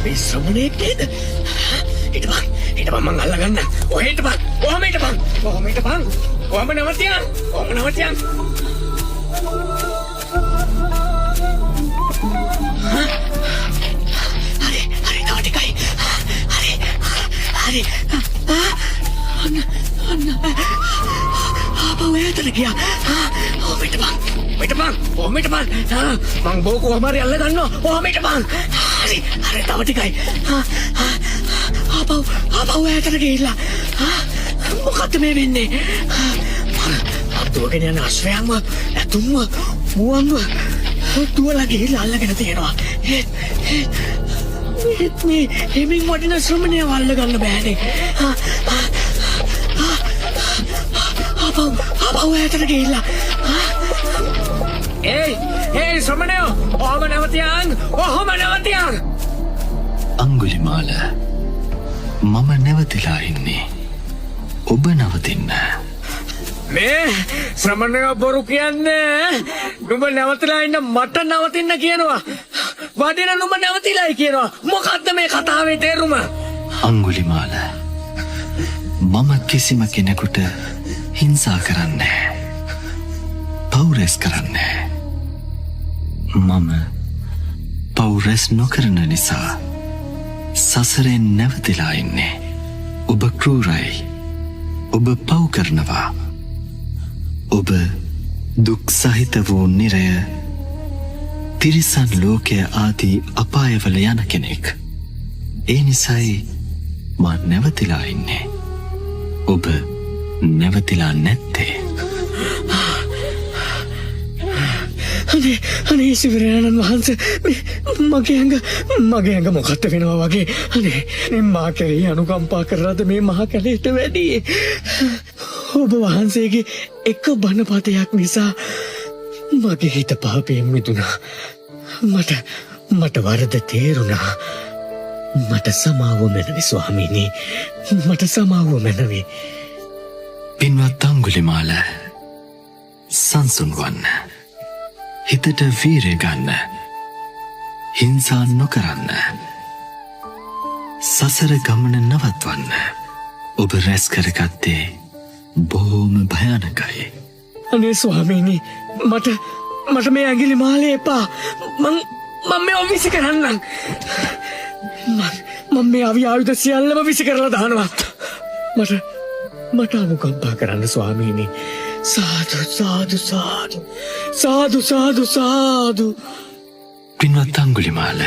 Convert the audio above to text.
මේ ශ්‍රමණයෙක් නේද? හිටපන් මං අල්ලගන්න. ඔය හිටපන්. කොහම හිටපන්. කොහම නවතියන්. හරි තව ටිකයි. හරි. අන්න. ආපහු ඈතට ගියා. කොහම හිටපන්. මං බෝ කොහම හරි අල්ලගන්නවා. කොහම හිටපන්. හරි තව ටිකයි. ආපහු ඈතට ගිහිල්ලා. මොකද්ද මේ වෙන්නේ? දුවගෙන යන අශ්වයන්ව ඇතුන්ව මුවන්ව දුවලා ගිහිල්ලා අල්ලගෙන තියෙනවා. මේ හිමින් වටින ශ්‍රමණයව අල්ලගන්න බෑනේ. ආපහු ඈතට ගිහිල්ලා. ඒ ශ්‍රමණයෝ ඔහම නැවතියන්. අංගුලිමාල, මම නැවතිලා ඉන්නේ. ඔබ නවතින්න. මේ ශ්‍රමණයෝ බොරු කියන්නේ නුඹ නැවතිලා ඉන්න මට නවතින්න කියනවා. වදින නුඹ නැවතිලායි කියනවා. මොකද්ද මේ කතාවේ තේරුම? අංගුලිමාල, මම කිසිම කෙනෙකුට හිංසා කරන්නේ පව් කරන්නේ. මම පව් නොකරන නිසා සසරෙන් නැවතිලා ඉන්නේ. ඔබ ක්‍රූරයි. ඔබ පව් කරනවා. ඔබ දුක් සහිත වූ නිරය, තිරිසන් ලෝකය ආදී අපායවල යන කෙනෙක්. ඒ නිසයි මා නැවතිලා ඉන්නේ. ඔබ නැවතිලා නැත්තේ. අනේ සිවරයණන් වහන්සේ, මගේ ඇඟ මොකක්ද වෙනවා වගේ. අනේ මා කෙරෙහි අනුකම්පා කරලාද මේ මහ කැලේට වැඩි. ඔබ වහන්සේගේ එක බණ පදයක් නිසා මගේ හිත පාපයෙන් මිදුණා. මට වරද තේරුණා. මට සමාව මැනවි ස්වාමීනි. මට සමාව මැනවි. පින්වත් අංගුලිමාල, සංසුන් වන්න. හිතට වීරය ගන්න. හිංසා නොකරන්න. සසර ගමන නවත්වන්න. ඔබ රැස් කරගත්තේ බොහෝම භයානකයි. අනේ ස්වාමීනි, මට මේ ඇඟිලි මාලේ එපා. මම මේ විසි කරන්නම්. මම මේ ආයුධ සියල්ලම විසි කරලා දානවා. මට අනුකම්පා කරන්න ස්වාමීනි. සාදු. පින්වත් අංගුලිමාල,